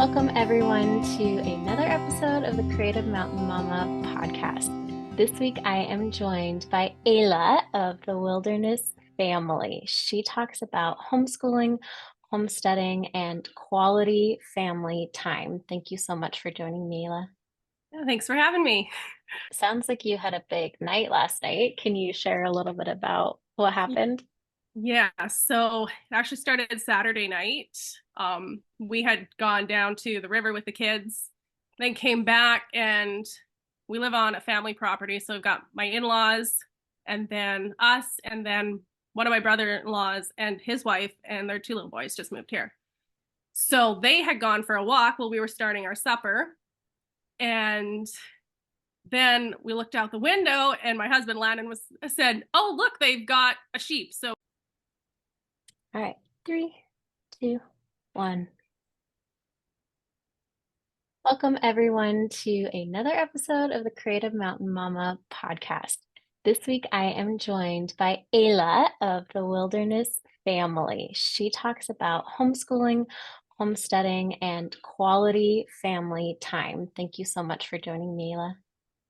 Welcome, everyone, to another episode of the Creative Mountain Mama podcast. This week, I am joined by Ayla of the Willderness Family. She talks about homeschooling, homesteading, and quality family time. Thank you so much for joining me, Ayla. Yeah, thanks for having me. Sounds like you had a big night last night. Can you share a little bit about what happened? Yeah, so it actually started Saturday night. We had gone down to the river with the kids, then came back, and we live on a family property. So we've got my in-laws, and then us, and then one of my brother-in-laws and his wife and their two little boys just moved here. So they had gone for a walk while we were starting our supper, and then we looked out the window, and my husband Landon said, "Oh, look, they've got a sheep." So All right, 3, 2, 1. Welcome, everyone, to another episode of the Creative Mountain Mama podcast. This week, I am joined by Ayla of the Willderness Family. She talks about homeschooling, homesteading, and quality family time. Thank you so much for joining me, Ayla.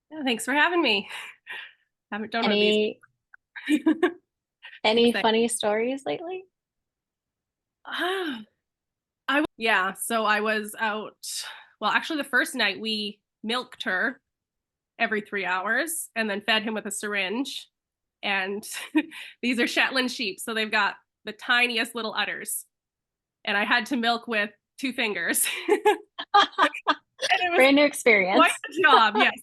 yeah, thanks for having me. Haven't done one of these. Any any Exciting. funny stories lately? Ah, yeah, so I was out. Well, actually, the first night we milked her every 3 hours and then fed him with a syringe. And these are Shetland sheep, so they've got the tiniest little udders. And I had to milk with 2 fingers. And it was Brand new quite experience. a job. Yes,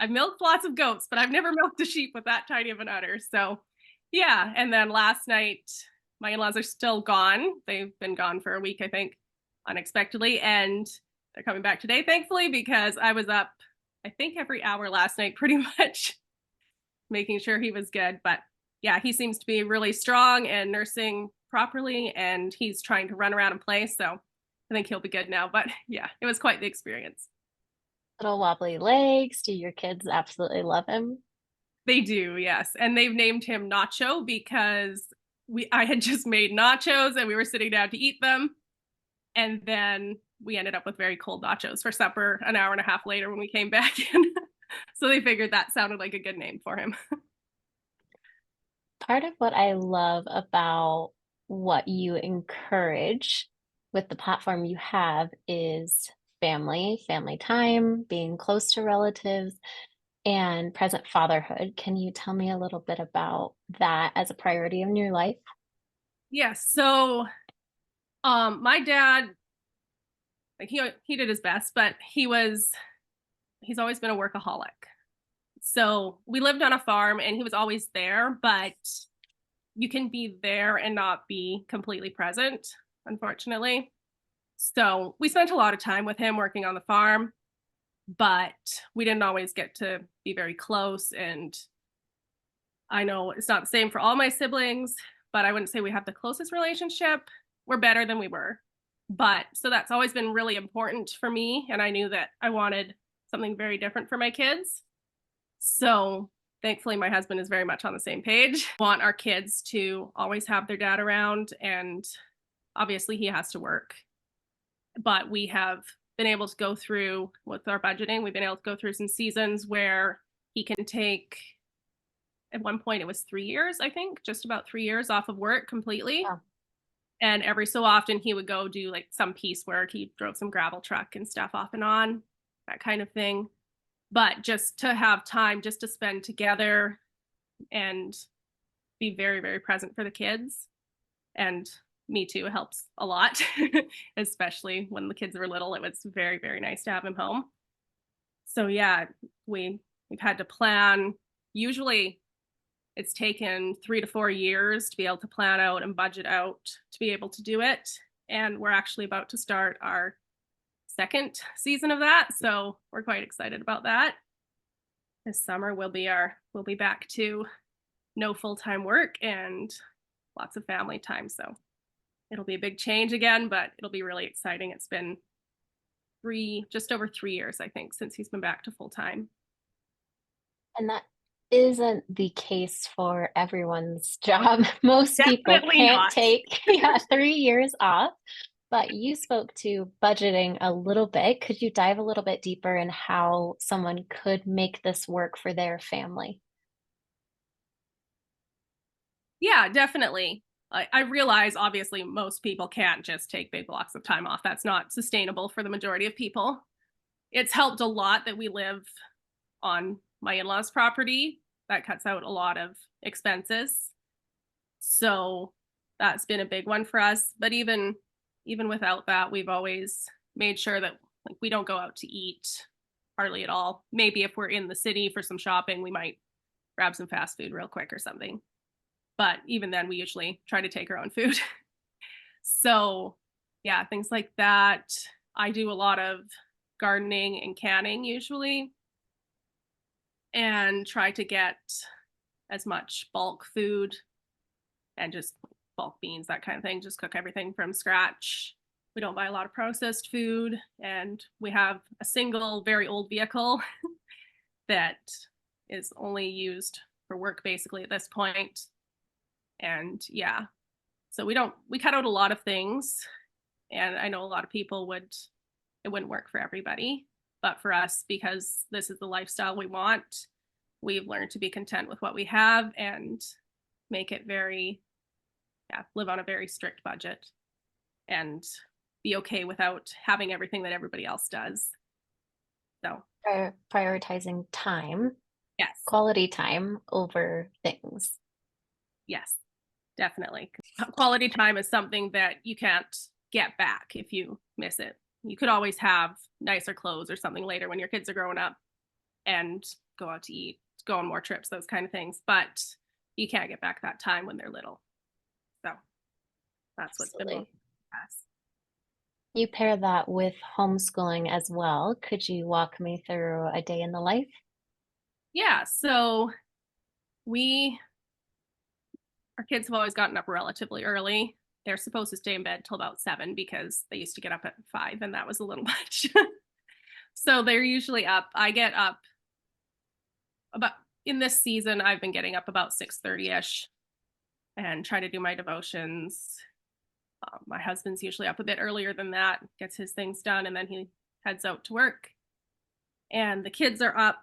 I've milked lots of goats, but I've never milked a sheep with that tiny of an udder. So, yeah. And then last night, my in laws are still gone. They've been gone for a week, I think, unexpectedly. And they're coming back today, thankfully, because I was up, I think, every hour last night, pretty much making sure he was good. But yeah, he seems to be really strong and nursing properly, and he's trying to run around and play. So I think he'll be good now. But yeah, it was quite the experience. Little wobbly legs. Do your kids absolutely love him? They do, yes. And they've named him Nacho because I had just made nachos and we were sitting down to eat them. And then we ended up with very cold nachos for supper an hour and a half later when we came back in. So they figured that sounded like a good name for him. Part of what I love about what you encourage with the platform you have is family time, being close to relatives, and present fatherhood. Can you tell me a little bit about that as a priority in your life? Yes. So my dad, like he did his best, but he's always been a workaholic. So we lived on a farm and he was always there, but you can be there and not be completely present, unfortunately. So we spent a lot of time with him working on the farm, but we didn't always get to be very close. And I know it's not the same for all my siblings, but I wouldn't say we have the closest relationship. We're better than we were. But so that's always been really important for me. And I knew that I wanted something very different for my kids. So thankfully, my husband is very much on the same page. We want our kids to always have their dad around. And obviously, he has to work. But we have been able to go through with our budgeting, we've been able to go through some seasons where he can take, at one point, it was 3 years, I think, just about 3 years off of work completely. Yeah. And every so often, he would go do like some piece work. He drove some gravel truck and stuff off and on, that kind of thing. But just to have time just to spend together and be very, very present for the kids. And me too, helps a lot, especially when the kids were little. It was very, very nice to have him home. So yeah, we've had to plan. Usually it's taken 3 to 4 years to be able to plan out and budget out to be able to do it. And we're actually about to start our second season of that. So we're quite excited about that. This summer we'll be back to no full-time work and lots of family time. So it'll be a big change again, but it'll be really exciting. It's been just over 3 years, I think, since he's been back to full time. And that isn't the case for everyone's job. Most people Definitely can't not. take 3 years off. but you spoke to budgeting a little bit. Could you dive a little bit deeper in how someone could make this work for their family? Yeah, definitely. I realize obviously most people can't just take big blocks of time off. That's not sustainable for the majority of people. It's helped a lot that we live on my in-laws' property. That cuts out a lot of expenses. So that's been a big one for us. But even without that, we've always made sure that like we don't go out to eat hardly at all. Maybe if we're in the city for some shopping, we might grab some fast food real quick or something. But even then, we usually try to take our own food. So, yeah, things like that. I do a lot of gardening and canning usually, and try to get as much bulk food and just bulk beans, that kind of thing. Just cook everything from scratch. We don't buy a lot of processed food, and we have a single, very old vehicle that is only used for work basically at this point. And yeah, so we cut out a lot of things, and I know a lot of people would, it wouldn't work for everybody, but for us, because this is the lifestyle we want, we've learned to be content with what we have and make it very, yeah, live on a very strict budget and be okay without having everything that everybody else does. So Prioritizing time, yes, quality time over things. yes, definitely. Quality time is something that you can't get back if you miss it. You could always have nicer clothes or something later when your kids are growing up and go out to eat, go on more trips, those kind of things. But you can't get back that time when they're little. So that's what's been most Absolutely. fast. You pair that with homeschooling as well. Could you walk me through a day in the life? Yeah. So we, our kids have always gotten up relatively early. They're supposed to stay in bed till about 7 because they used to get up at 5, and that was a little much. So they're usually up. I get up about, in this season, I've been getting up about 6:30 ish and try to do my devotions. My husband's usually up a bit earlier than that, gets his things done, and then he heads out to work. And the kids are up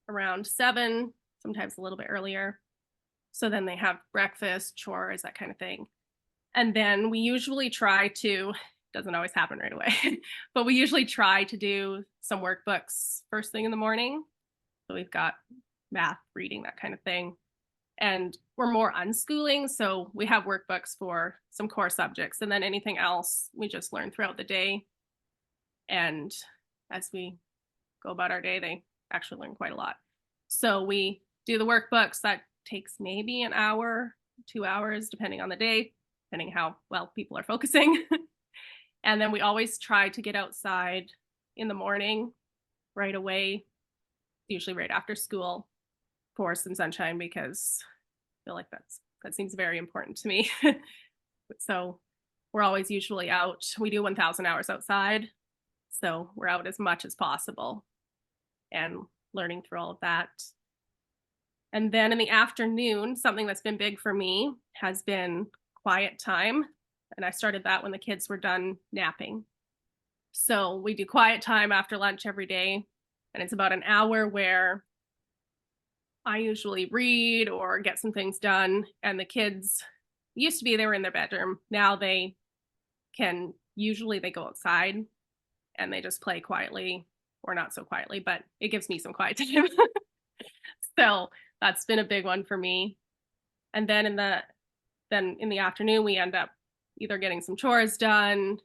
around 7, sometimes a little bit earlier. So then they have breakfast, chores, that kind of thing. And then we usually try to, doesn't always happen right away, but we usually try to do some workbooks first thing in the morning. So we've got math, reading, that kind of thing. And we're more unschooling. So we have workbooks for some core subjects, and then anything else we just learn throughout the day. And as we go about our day, they actually learn quite a lot. So we do the workbooks. That takes maybe an hour, 2 hours, depending on the day, depending how well people are focusing. And then we always try to get outside in the morning right away, usually right after school, for some sunshine, because I feel like that seems very important to me. So we're always usually out. We do 1,000 hours outside. So we're out as much as possible and learning through all of that. And then in the afternoon, something that's been big for me has been quiet time. And I started that when the kids were done napping. So we do quiet time after lunch every day. And it's about an hour where I usually read or get some things done. And the kids used to be, they were in their bedroom. Now they can, usually they go outside and they just play quietly, or not so quietly, but it gives me some quiet time. So that's been a big one for me. And then in the afternoon, we end up either getting some chores done,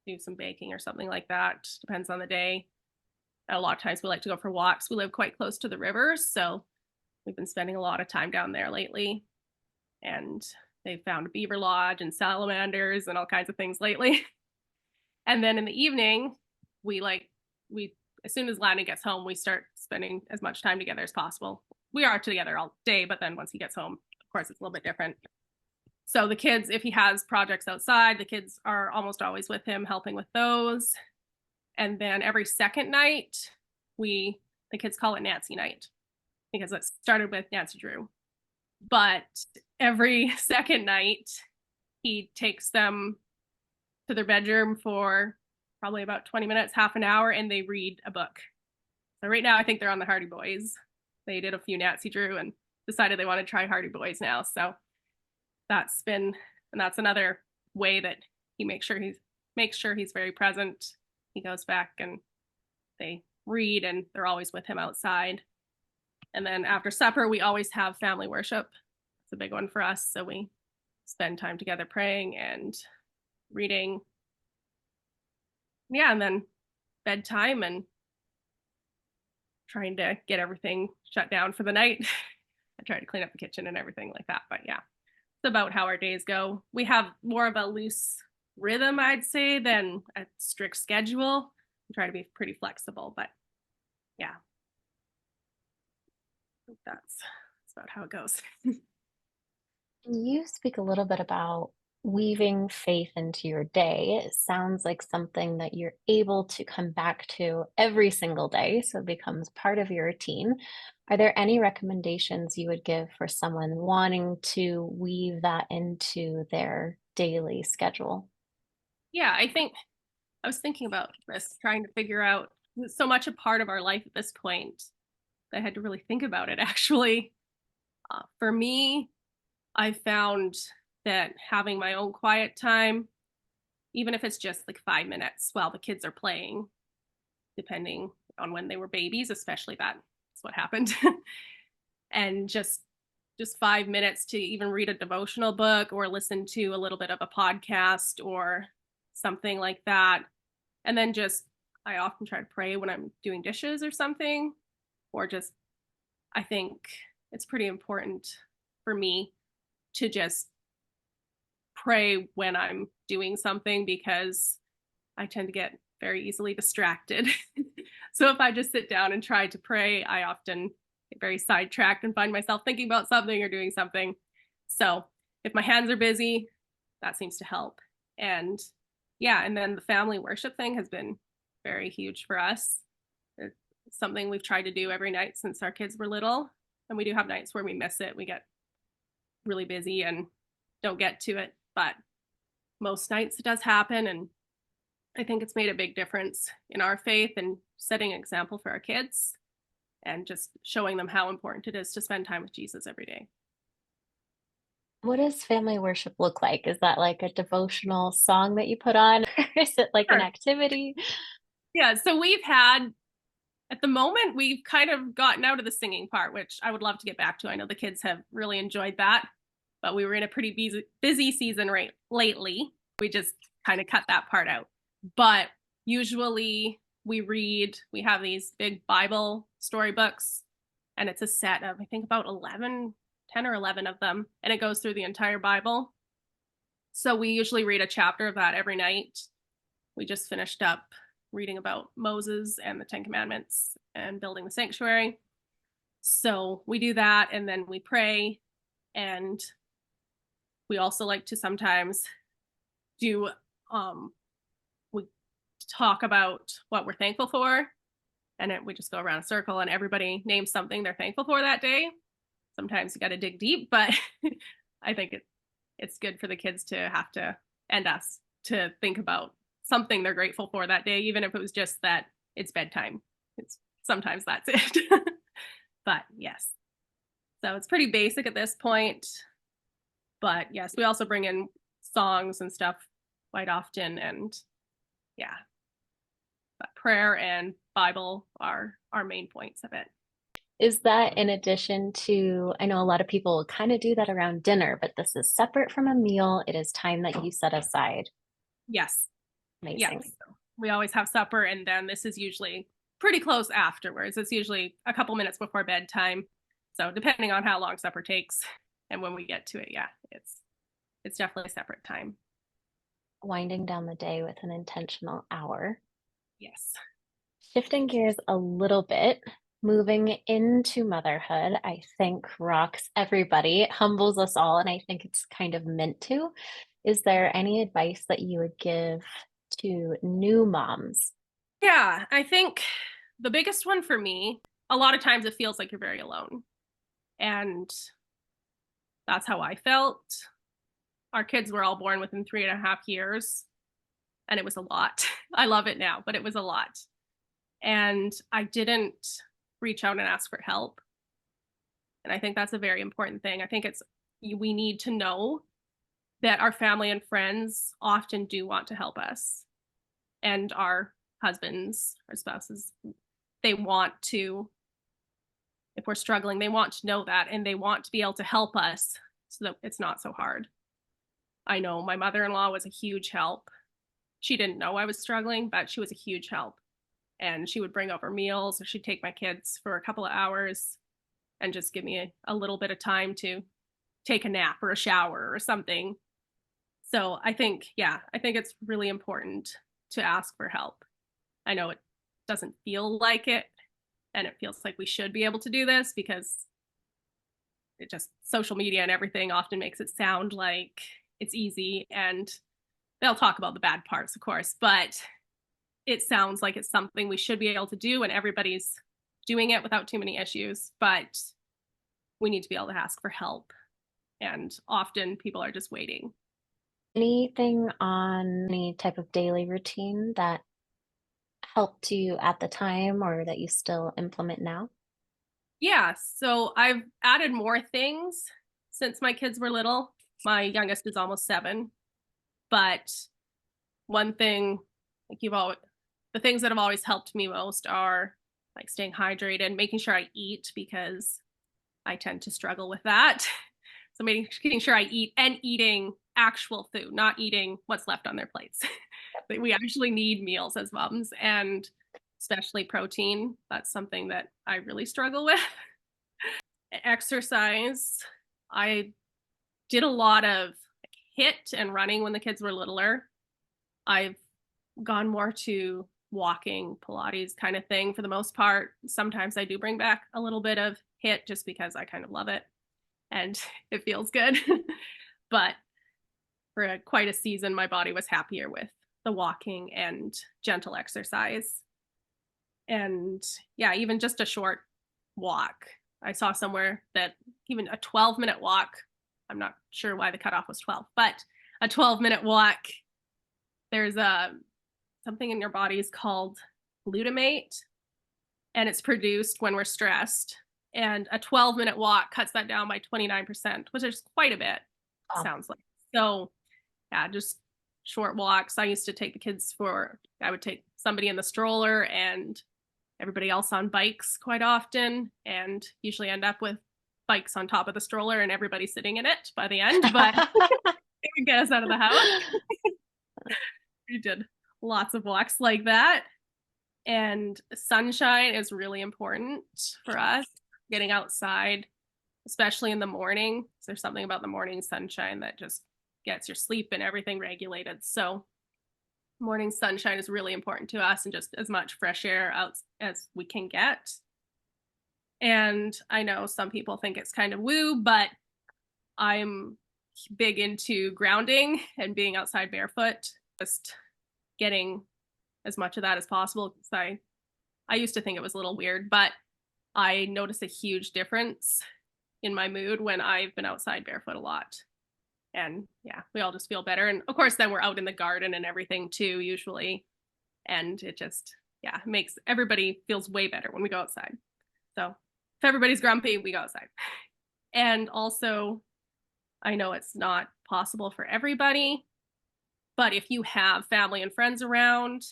do some baking or something like that. Depends on the day. And a lot of times we like to go for walks. We live quite close to the rivers, so we've been spending a lot of time down there lately. And they've found a beaver lodge and salamanders and all kinds of things lately. And then in the evening, we as soon as Lanny gets home, we start spending as much time together as possible. We are together all day, but then once he gets home, of course, it's a little bit different. So the kids, if he has projects outside, the kids are almost always with him helping with those. And then every second night, the kids call it Nancy night because it started with Nancy Drew. But every second night, he takes them to their bedroom for probably about 20 minutes, half an hour, and they read a book. So right now, I think they're on the Hardy Boys. They did a few Nancy Drew and decided they want to try Hardy Boys now. So and that's another way that he makes sure he's very present. He goes back and they read, and they're always with him outside. And then after supper, we always have family worship. It's a big one for us. So we spend time together praying and reading. Yeah, and then bedtime and trying to get everything shut down for the night. I try to clean up the kitchen and everything like that. But yeah, it's about how our days go. We have more of a loose rhythm, I'd say, than a strict schedule. We try to be pretty flexible, but yeah, that's about how it goes. Can you speak a little bit about weaving faith into your day? It sounds like something that you're able to come back to every single day, so it becomes part of your routine. Are there any recommendations you would give for someone wanting to weave that into their daily schedule? Yeah, I think I was thinking about this, trying to figure out so much a part of our life at this point. I had to really think about it actually. For me, I found that having my own quiet time, even if it's just like 5 minutes while the kids are playing, depending on when they were babies, especially that's what happened. And just 5 minutes to even read a devotional book or listen to a little bit of a podcast or something like that. And then just I often try to pray when I'm doing dishes or something, or just I think it's pretty important for me to just pray when I'm doing something because I tend to get very easily distracted. So if I just sit down and try to pray, I often get very sidetracked and find myself thinking about something or doing something. So if my hands are busy, that seems to help. And yeah, and then the family worship thing has been very huge for us. It's something we've tried to do every night since our kids were little. And we do have nights where we miss it. We get really busy and don't get to it. But most nights it does happen. And I think it's made a big difference in our faith and setting an example for our kids and just showing them how important it is to spend time with Jesus every day. What does family worship look like? Is that like a devotional song that you put on, or is it like an Sure. activity? Yeah, so we've had at the moment we've kind of gotten out of the singing part, which I would love to get back to. I know the kids have really enjoyed that, but we were in a pretty busy season right lately. We just kind of cut that part out. But usually we have these big Bible storybooks, and it's a set of I think about 10 or 11 of them, and it goes through the entire Bible. So we usually read a chapter of that every night. We just finished up reading about Moses and the Ten Commandments and building the sanctuary. So we do that and then we pray. And we also like to sometimes do, we talk about what we're thankful for. And we just go around a circle and everybody names something they're thankful for that day. Sometimes you got to dig deep, but I think it's good for the kids to have to, and us, to think about something they're grateful for that day, even if it was just that it's bedtime. It's sometimes that's it. But yes, so it's pretty basic at this point. But yes, we also bring in songs and stuff quite often, and yeah, but prayer and Bible are our main points of it. Is that in addition to, I know a lot of people kind of do that around dinner, but this is separate from a meal. It is time that you set aside. Yes, yes. Amazing. We always have supper, and then this is usually pretty close afterwards. It's usually a couple minutes before bedtime. So depending on how long supper takes and when we get to it, yeah, it's definitely a separate time. Winding down the day with an intentional hour. Yes. Shifting gears a little bit, moving into motherhood, I think rocks everybody. It humbles us all, and I think it's kind of meant to. Is there any advice that you would give to new moms? Yeah, I think the biggest one for me, a lot of times it feels like you're very alone. And that's how I felt. Our kids were all born within 3.5 years. and it was a lot. I love it now, but it was a lot. And I didn't reach out and ask for help. And I think that's a very important thing. I think we need to know that our family and friends often do want to help us, and our husbands, our spouses, they want to, if we're struggling, they want to know that, and they want to be able to help us so that it's not so hard. I know my mother-in-law was a huge help. She didn't know I was struggling, but she was a huge help. And she would bring over meals, or she'd take my kids for a couple of hours and just give me a little bit of time to take a nap or a shower or something. So I think, yeah, I think it's really important to ask for help. I know it doesn't feel like it, and it feels like we should be able to do this because it just, social media and everything often makes it sound like it's easy, and they'll talk about the bad parts, of course, but it sounds like it's something we should be able to do, and everybody's doing it without too many issues, but we need to be able to ask for help. And often people are just waiting. Anything on any type of daily routine that helped you at the time or that you still implement now? Yeah, so I've added more things since my kids were little. My youngest is almost 7, but one thing, like the things that have always helped me most are like staying hydrated, making sure I eat because I tend to struggle with that. So making sure I eat, and eating actual food, not eating what's left on their plates. We actually need meals as moms, and especially protein. That's something that I really struggle with. Exercise. I did a lot of HIIT and running when the kids were littler. I've gone more to walking, Pilates kind of thing for the most part. Sometimes I do bring back a little bit of HIIT just because I kind of love it and it feels good. But for quite a season, my body was happier with the walking and gentle exercise. And yeah, even just a short walk. I saw somewhere that even a 12-minute walk, I'm not sure why the cutoff was 12, but a 12-minute walk, there's something in your body is called glutamate, and it's produced when we're stressed. And a 12-minute walk cuts that down by 29%, which is quite a bit, Wow. sounds like. So yeah, just short walks. I used to take the kids I would take somebody in the stroller and everybody else on bikes quite often, and usually end up with bikes on top of the stroller and everybody sitting in it by the end, but it would get us out of the house. We did lots of walks like that. And sunshine is really important for us, getting outside, especially in the morning. So there's something about the morning sunshine that just gets your sleep and everything regulated. So morning sunshine is really important to us, and just as much fresh air out as we can get. And I know some people think it's kind of woo, but I'm big into grounding and being outside barefoot, just getting as much of that as possible. Because I used to think it was a little weird, but I notice a huge difference in my mood when I've been outside barefoot a lot. And yeah, we all just feel better. And of course, then we're out in the garden and everything too, usually. And it just, yeah, makes everybody feels way better when we go outside. So if everybody's grumpy, we go outside. And also, I know it's not possible for everybody, but if you have family and friends around,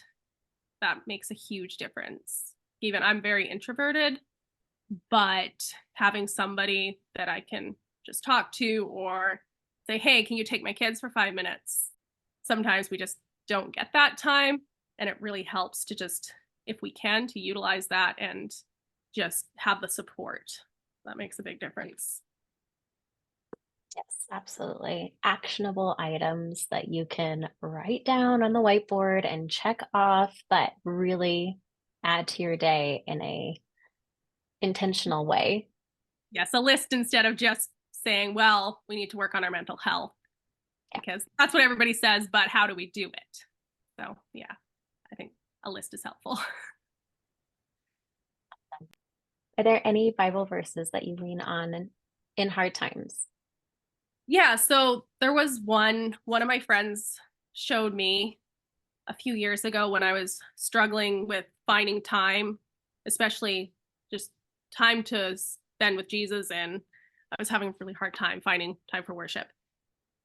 that makes a huge difference. Even I'm very introverted, but having somebody that I can just talk to or say, hey, can you take my kids for 5 minutes? Sometimes we just don't get that time. And it really helps to just, if we can, to utilize that and just have the support. That makes a big difference. Yes, absolutely. Actionable items that you can write down on the whiteboard and check off, but really add to your day in a intentional way. Yes, a list instead of just saying, well, we need to work on our mental health, Yeah. because that's what everybody says, but how do we do it? So yeah, I think a list is helpful. Are there any Bible verses that you lean on in hard times? Yeah, so there was one of my friends showed me, a few years ago when I was struggling with finding time, especially just time to spend with Jesus. And I was having a really hard time finding time for worship.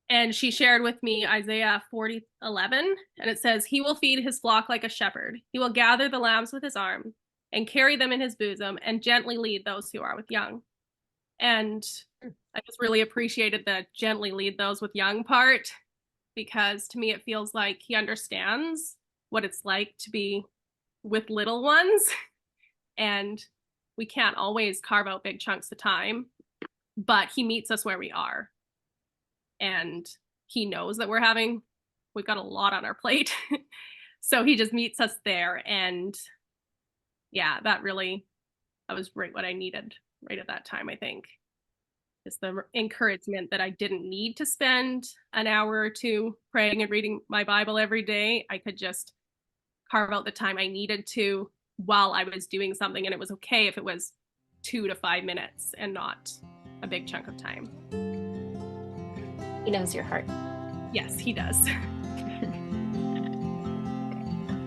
And she shared with me Isaiah 40:11, and it says, "He will feed his flock like a shepherd. He will gather the lambs with his arm and carry them in his bosom and gently lead those who are with young." And I just really appreciated the gently lead those with young part, because to me it feels like he understands what it's like to be with little ones. And we can't always carve out big chunks of time, but he meets us where we are. And he knows that we've got a lot on our plate. So he just meets us there. And yeah, that was right what I needed right at that time, I think. Is the encouragement that I didn't need to spend an hour or two praying and reading my Bible every day. I could just carve out the time I needed to while I was doing something, and it was okay if it was 2 to 5 minutes and not a big chunk of time. He knows your heart. Yes, he does.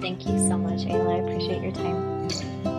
Thank you so much, Ayla. I appreciate your time.